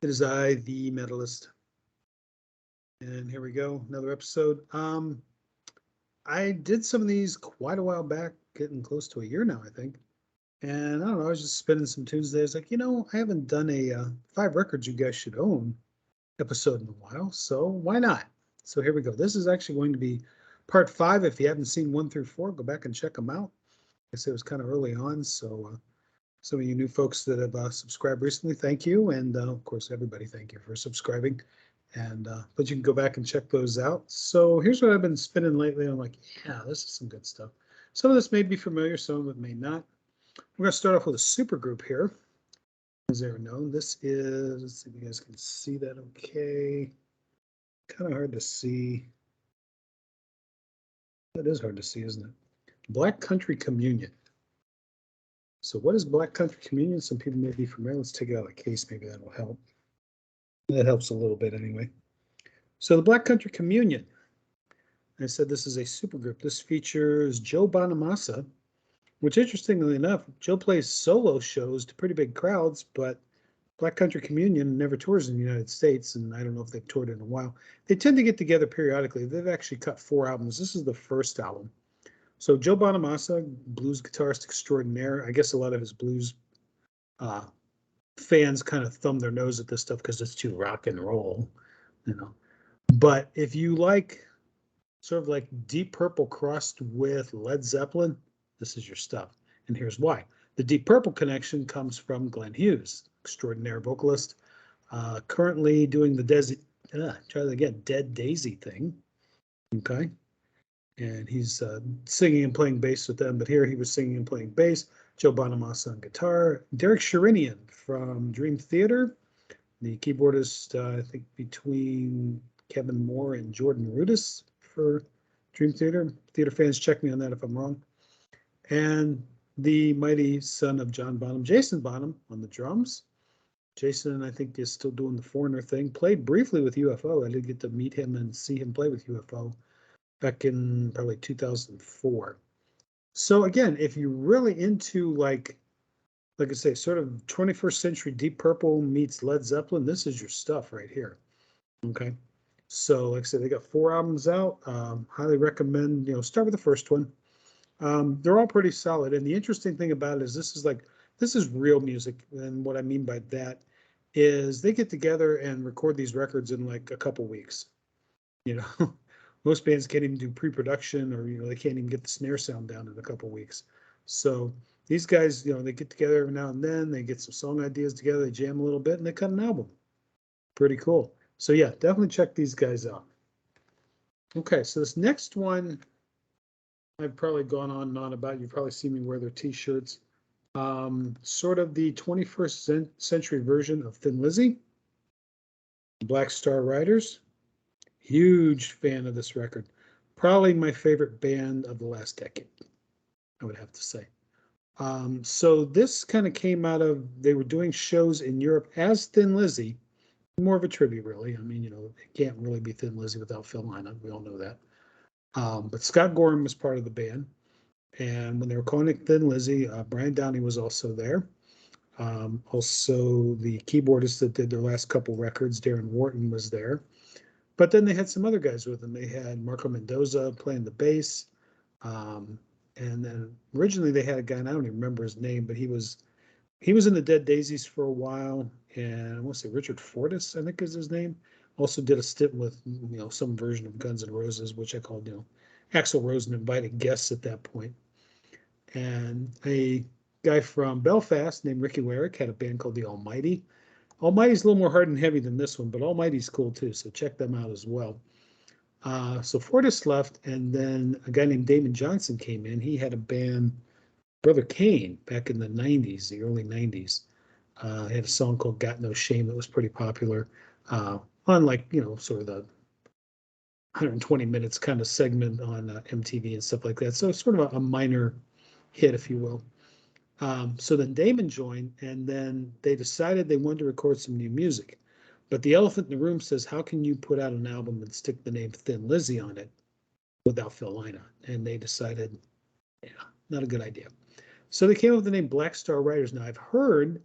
It is I, the Metallist. And here we go, another episode. I did some of these quite a while back, getting close to a year now, I think. And I don't know, I was just spinning some Tuesdays, like, I haven't done a 5 records you guys should own episode in a while, so why not? So here we go. This is actually going to be part 5. If you haven't seen 1 through 4, go back and check them out. I guess it was kind of early on, so some of you new folks that have subscribed recently, thank you. And of course, everybody, thank you for subscribing. And but you can go back and check those out. So here's what I've been spinning lately. I'm like, yeah, this is some good stuff. Some of this may be familiar, some of it may not. We're going to start off with a super group here. As they are known, this is, let's see if you guys can see that okay. Kind of hard to see. That is hard to see, isn't it? Black Country Communion. So what is Black Country Communion? Some people may be familiar. Let's take it out of the case. Maybe that'll help. That helps a little bit anyway. So the Black Country Communion. I said this is a supergroup. This features Joe Bonamassa, which interestingly enough, Joe plays solo shows to pretty big crowds, but Black Country Communion never tours in the United States, and I don't know if they've toured in a while. They tend to get together periodically. They've actually cut 4 albums. This is the first album. So Joe Bonamassa, blues guitarist extraordinaire. I guess a lot of his blues fans kind of thumb their nose at this stuff because it's too rock and roll, But if you like sort of like Deep Purple crossed with Led Zeppelin, this is your stuff. And here's why. The Deep Purple connection comes from Glenn Hughes, extraordinary vocalist, currently doing the Dead Daisy thing. Okay. And he's singing and playing bass with them. But here he was singing and playing bass. Joe Bonamassa on guitar. Derek Sherinian from Dream Theater, the keyboardist, I think, between Kevin Moore and Jordan Rudess for Dream Theater. Theater fans, check me on that if I'm wrong. And the mighty son of John Bonham, Jason Bonham, on the drums. Jason, I think, is still doing the Foreigner thing. Played briefly with UFO. I did get to meet him and see him play with UFO back in probably 2004. So again, if you're really into like I say, sort of 21st century Deep Purple meets Led Zeppelin, this is your stuff right here. Okay. So like I said, they got 4 albums out. Highly recommend, start with the first one. They're all pretty solid. And the interesting thing about it is this is real music. And what I mean by that is they get together and record these records in like a couple weeks. Most bands can't even do pre-production, or they can't even get the snare sound down in a couple weeks. So these guys, they get together every now and then, they get some song ideas together, they jam a little bit, and they cut an album. Pretty cool. So yeah, definitely check these guys out. Okay, so this next one I've probably gone on and on about. You've probably seen me wear their t-shirts. Sort of the 21st century version of Thin Lizzy, Black Star Riders. Huge fan of this record. Probably my favorite band of the last decade, I would have to say. So this kind of came out of, they were doing shows in Europe as Thin Lizzy, more of a tribute, really. I mean, it can't really be Thin Lizzy without Phil Lynott. We all know that. But Scott Gorham was part of the band. And when they were calling it Thin Lizzy, Brian Downey was also there. Also, the keyboardist that did their last couple records, Darren Wharton, was there. But then they had some other guys with them. They had Marco Mendoza playing the bass. And then originally they had a guy, and I don't even remember his name, but he was in the Dead Daisies for a while. And I want to say Richard Fortus, I think is his name. Also did a stint with, some version of Guns N' Roses, which I called, Axl Rose and invited guests at that point. And a guy from Belfast named Ricky Warwick had a band called The Almighty. Almighty's a little more hard and heavy than this one, but Almighty's cool too, so check them out as well. So Fortis left, and then a guy named Damon Johnson came in. He had a band, Brother Kane, back in the 90s, the early 90s. He had a song called Got No Shame that was pretty popular on sort of the 120 minutes kind of segment on MTV and stuff like that. So it's sort of a minor hit, if you will. So then Damon joined, and then they decided they wanted to record some new music. But the elephant in the room says, how can you put out an album and stick the name Thin Lizzy on it without Phil Lynott? And they decided, not a good idea. So they came up with the name Black Star Riders. Now, I've heard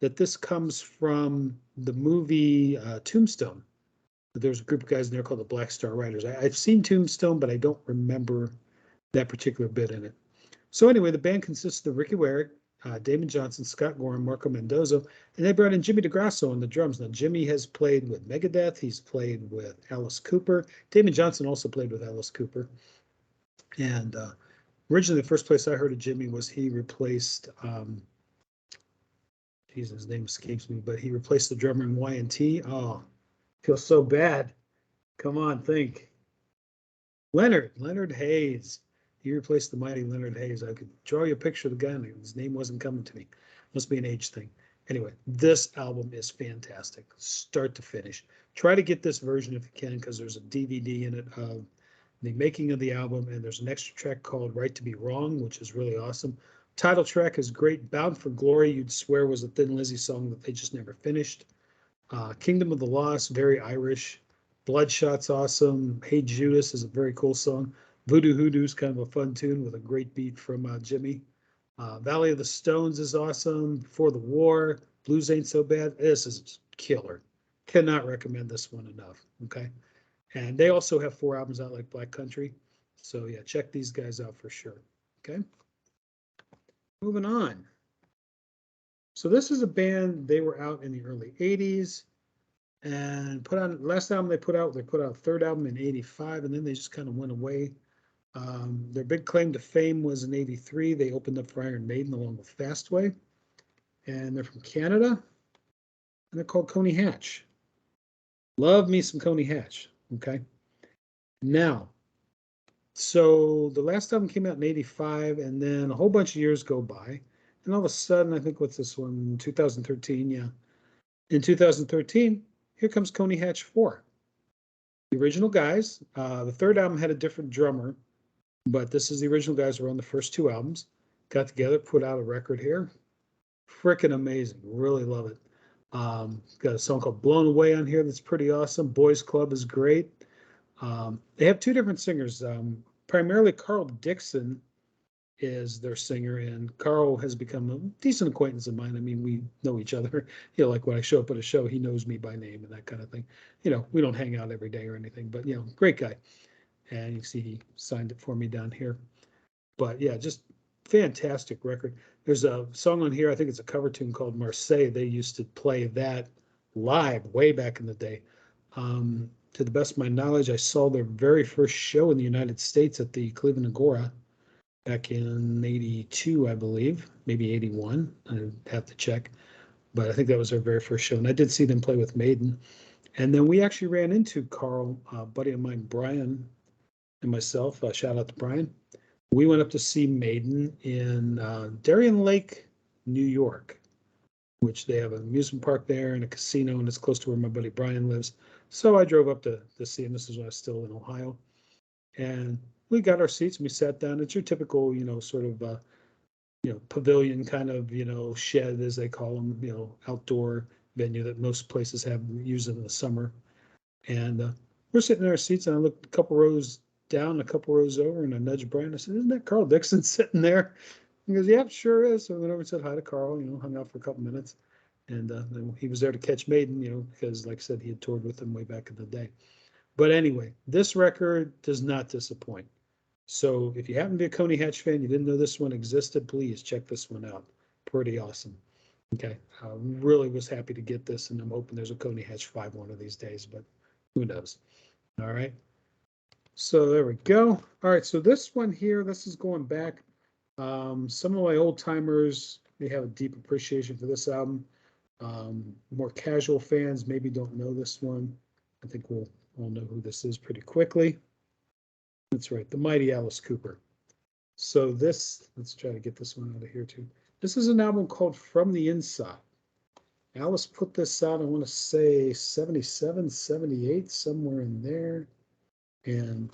that this comes from the movie Tombstone. There's a group of guys in there called the Black Star Riders. I've seen Tombstone, but I don't remember that particular bit in it. So anyway, the band consists of Ricky Warick, Damon Johnson, Scott Gorham, Marco Mendoza, and they brought in Jimmy DeGrasso on the drums. Now, Jimmy has played with Megadeth. He's played with Alice Cooper. Damon Johnson also played with Alice Cooper. And originally, the first place I heard of Jimmy was he replaced, his name escapes me, but he replaced the drummer in Y&T. Oh, feels so bad. Come on, think. Leonard Hayes. He replaced the mighty Leonard Hayes. I could draw you a picture of the guy, and his name wasn't coming to me. Must be an age thing. Anyway, this album is fantastic, start to finish. Try to get this version if you can, because there's a DVD in it of the making of the album, and there's an extra track called Right to Be Wrong, which is really awesome. Title track is great. Bound for Glory, you'd swear was a Thin Lizzy song that they just never finished. Kingdom of the Lost, very Irish. Bloodshot's awesome. Hey Judas is a very cool song. Voodoo Hoodoo's kind of a fun tune with a great beat from Jimmy. Valley of the Stones is awesome. Before the War, Blues Ain't So Bad. This is killer. Cannot recommend this one enough. Okay. And they also have 4 albums out like Black Country. So yeah, check these guys out for sure. Okay. Moving on. So this is a band, they were out in the early 80s and put on last album they put out third album in 85, and then they just kind of went away. Their big claim to fame was in 83. They opened up for Iron Maiden along with Fastway, and they're from Canada, and they're called Coney Hatch. Love me some Coney Hatch. Okay. Now, so the last album came out in 85, and then a whole bunch of years go by, and all of a sudden, I think what's this one, 2013, yeah. In 2013, here comes Coney Hatch 4. The original guys. The third album had a different drummer, but this is the original guys who were on the first 2 albums. Got together, put out a record here. Freaking amazing. Really love it. Got a song called Blown Away on here that's pretty awesome. Boys Club is great. They have 2 different singers. Primarily Carl Dixon is their singer, and Carl has become a decent acquaintance of mine. I mean, we know each other. Like when I show up at a show, he knows me by name and that kind of thing. We don't hang out every day or anything, but great guy. And you see he signed it for me down here. But yeah, just fantastic record. There's a song on here, I think it's a cover tune called Marseille. They used to play that live way back in the day. To the best of my knowledge, I saw their very first show in the United States at the Cleveland Agora back in 82, I believe, maybe 81. I'd have to check. But I think that was their very first show. And I did see them play with Maiden. And then we actually ran into Carl, a buddy of mine, Brian, and myself. Shout out to Brian. We went up to see Maiden in Darien Lake, New York, which they have an amusement park there and a casino, and it's close to where my buddy Brian lives. So I drove up to see him. This is when I was still in Ohio. And we got our seats and we sat down. It's your typical, sort of, pavilion kind of, shed, as they call them, outdoor venue that most places have used in the summer. And we're sitting in our seats, and I looked a couple rows down, a couple rows over, and I nudged Brian. I said, "Isn't that Carl Dixon sitting there?" He goes, "Yeah, sure is." So I went over and said hi to Carl, hung out for a couple minutes. And then he was there to catch Maiden, because, like I said, he had toured with them way back in the day. But anyway, this record does not disappoint. So if you happen to be a Coney Hatch fan, you didn't know this one existed, please check this one out. Pretty awesome. Okay, I really was happy to get this, and I'm hoping there's a Coney Hatch 5 one of these days, but who knows. All right. So there we go. All right, so this one here, this is going back. Some of my old timers may have a deep appreciation for this album. More casual fans maybe don't know this one. I think we'll all know who this is pretty quickly. That's right, the mighty Alice Cooper. So this, let's try to get this one out of here too. This is an album called From the Inside. Alice put this out, I want to say 77, 78, somewhere in there. And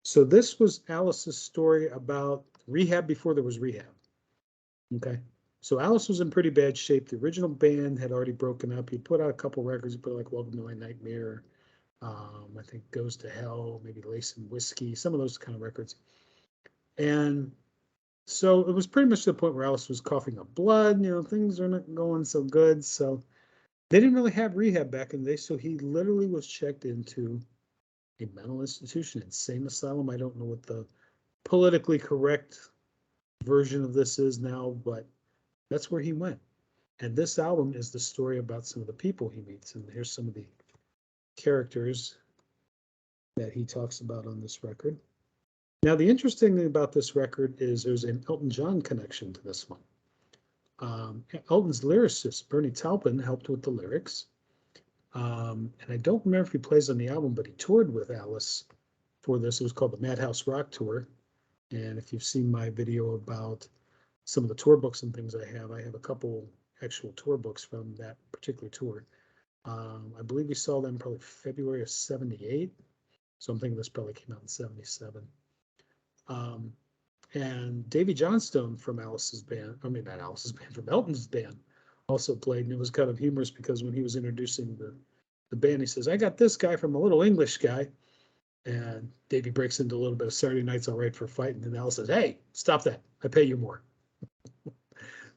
so this was Alice's story about rehab before there was rehab. Okay. So Alice was in pretty bad shape. The original band had already broken up. He put out a couple records. He put like Welcome to My Nightmare. I think Goes to Hell, maybe Lace and Whiskey, some of those kind of records. And So it was pretty much to the point where Alice was coughing up blood. Things are not going so good. So they didn't really have rehab back in the day. So he literally was checked into a mental institution, insane asylum. I don't know what the politically correct version of this is now, but that's where he went. And this album is the story about some of the people he meets. And here's some of the characters that he talks about on this record. Now, the interesting thing about this record is there's an Elton John connection to this one. Elton's lyricist, Bernie Taupin, helped with the lyrics. And I don't remember if he plays on the album, but he toured with Alice for this. It was called the Madhouse Rock Tour. And if you've seen my video about some of the tour books and things I have a couple actual tour books from that particular tour. I believe we saw them probably February of '78. So I'm thinking this probably came out in '77. And Davy Johnstone from Alice's band, I mean, not Alice's band, from Elton's band, also played. And it was kind of humorous because when he was introducing the band, he says, "I got this guy from a little English guy." And Davy breaks into a little bit of Saturday Night's All Right for Fighting. And Alice says, "Hey, stop that. I pay you more."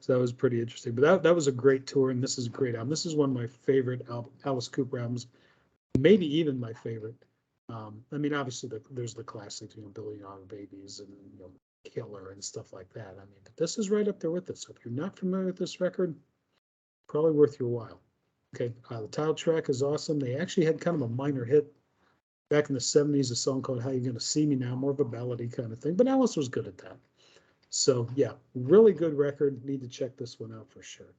So that was pretty interesting. But that was a great tour, and this is a great album. This is one of my favorite Alice Cooper albums, maybe even my favorite. I mean, obviously, there's the classics, Billy Young Babies and Killer and stuff like that. I mean, but this is right up there with it. So if you're not familiar with this record, probably worth your while. Okay, the title track is awesome. They actually had kind of a minor hit back in the '70s, a song called "How You Gonna See Me Now," more of a ballady kind of thing, but Alice was good at that. So yeah, really good record. Need to check this one out for sure.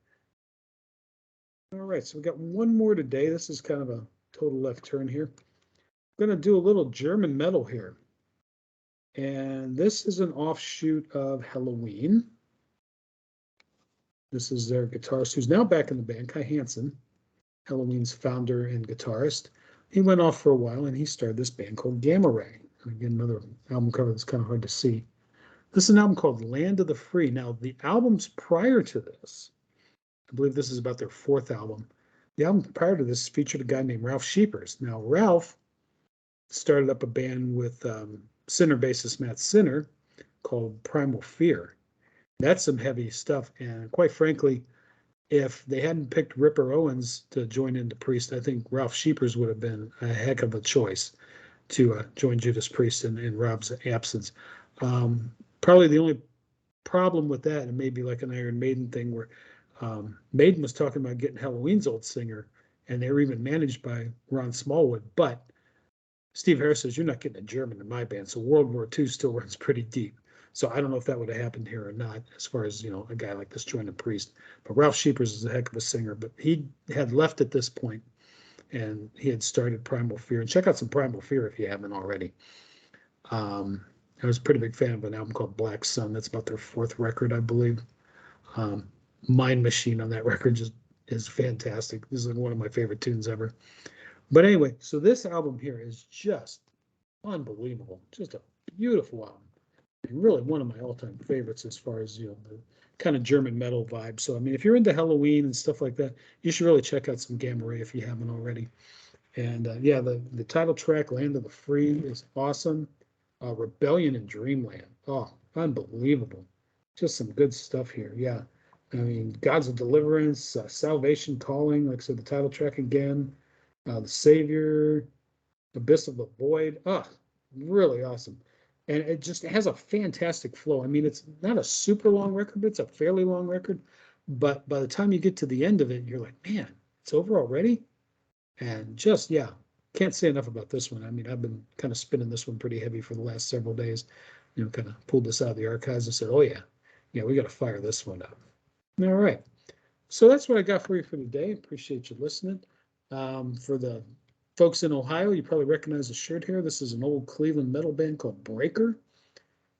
All right, so we got one more today. This is kind of a total left turn here. I'm going to do a little German metal here. And this is an offshoot of Halloween. This is their guitarist, who's now back in the band, Kai Hansen, Halloween's founder and guitarist. He went off for a while, and he started this band called Gamma Ray. And again, another album cover that's kind of hard to see. This is an album called Land of the Free. Now, the albums prior to this, I believe this is about their fourth album. The album prior to this featured a guy named Ralph Sheepers. Now, Ralph started up a band with Sinner bassist Matt Sinner called Primal Fear. That's some heavy stuff. And quite frankly, if they hadn't picked Ripper Owens to join into Priest, I think Ralph Sheepers would have been a heck of a choice to join Judas Priest in Rob's absence. Probably the only problem with that, and maybe like an Iron Maiden thing, where Maiden was talking about getting Halloween's old singer, and they were even managed by Ron Smallwood. But Steve Harris says, "You're not getting a German in my band." So World War II still runs pretty deep. So I don't know if that would have happened here or not, as far as, a guy like this joining Priest. But Ralph Sheepers is a heck of a singer. But he had left at this point, and he had started Primal Fear. And check out some Primal Fear if you haven't already. I was a pretty big fan of an album called Black Sun. That's about their fourth record, I believe. Mind Machine on that record just is fantastic. This is like one of my favorite tunes ever. But anyway, so this album here is just unbelievable. Just a beautiful album. And really one of my all-time favorites as far as, the kind of German metal vibe. So, I mean, if you're into Halloween and stuff like that, you should really check out some Gamma Ray if you haven't already. And yeah, the title track, Land of the Free, is awesome. Rebellion in Dreamland. Oh, unbelievable. Just some good stuff here. Yeah. I mean, Gods of Deliverance, Salvation Calling, like I said, the title track again, The Savior, Abyss of the Void. Oh, really awesome. And it just has a fantastic flow. I mean, it's not a super long record, but it's a fairly long record. But by the time you get to the end of it, you're like, man, it's over already? And just, yeah, can't say enough about this one. I mean, I've been kind of spinning this one pretty heavy for the last several days, kind of pulled this out of the archives and said, oh, yeah, we got to fire this one up. All right. So that's what I got for you for today. Appreciate you listening. For the folks in Ohio, you probably recognize the shirt here. This is an old Cleveland metal band called Breaker.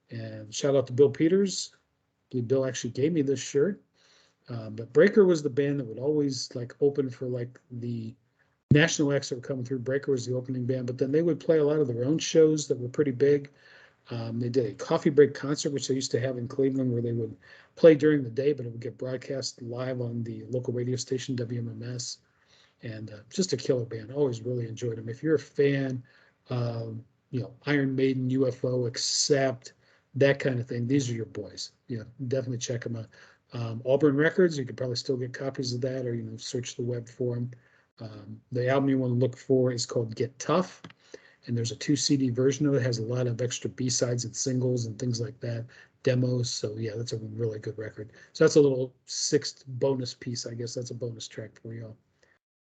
And shout out to Bill Peters. I believe Bill actually gave me this shirt. But Breaker was the band that would always open for the national acts that were coming through. Breaker was the opening band, but then they would play a lot of their own shows that were pretty big. They did a coffee break concert, which they used to have in Cleveland, where they would play during the day, but it would get broadcast live on the local radio station, WMMS. And just a killer band. I always really enjoyed them. If you're a fan of, Iron Maiden, UFO, Accept, that kind of thing. These are your boys. Yeah, definitely check them out. Auburn Records, you could probably still get copies of that, or search the web for them. The album you want to look for is called Get Tough, and there's a 2 CD version of it. It has a lot of extra B-sides and singles and things like that, demos. So yeah, that's a really good record. So that's a little 6th bonus piece, I guess. That's a bonus track for y'all.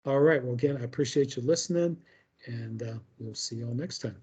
All right. Well, again, I appreciate you listening, and we'll see y'all next time.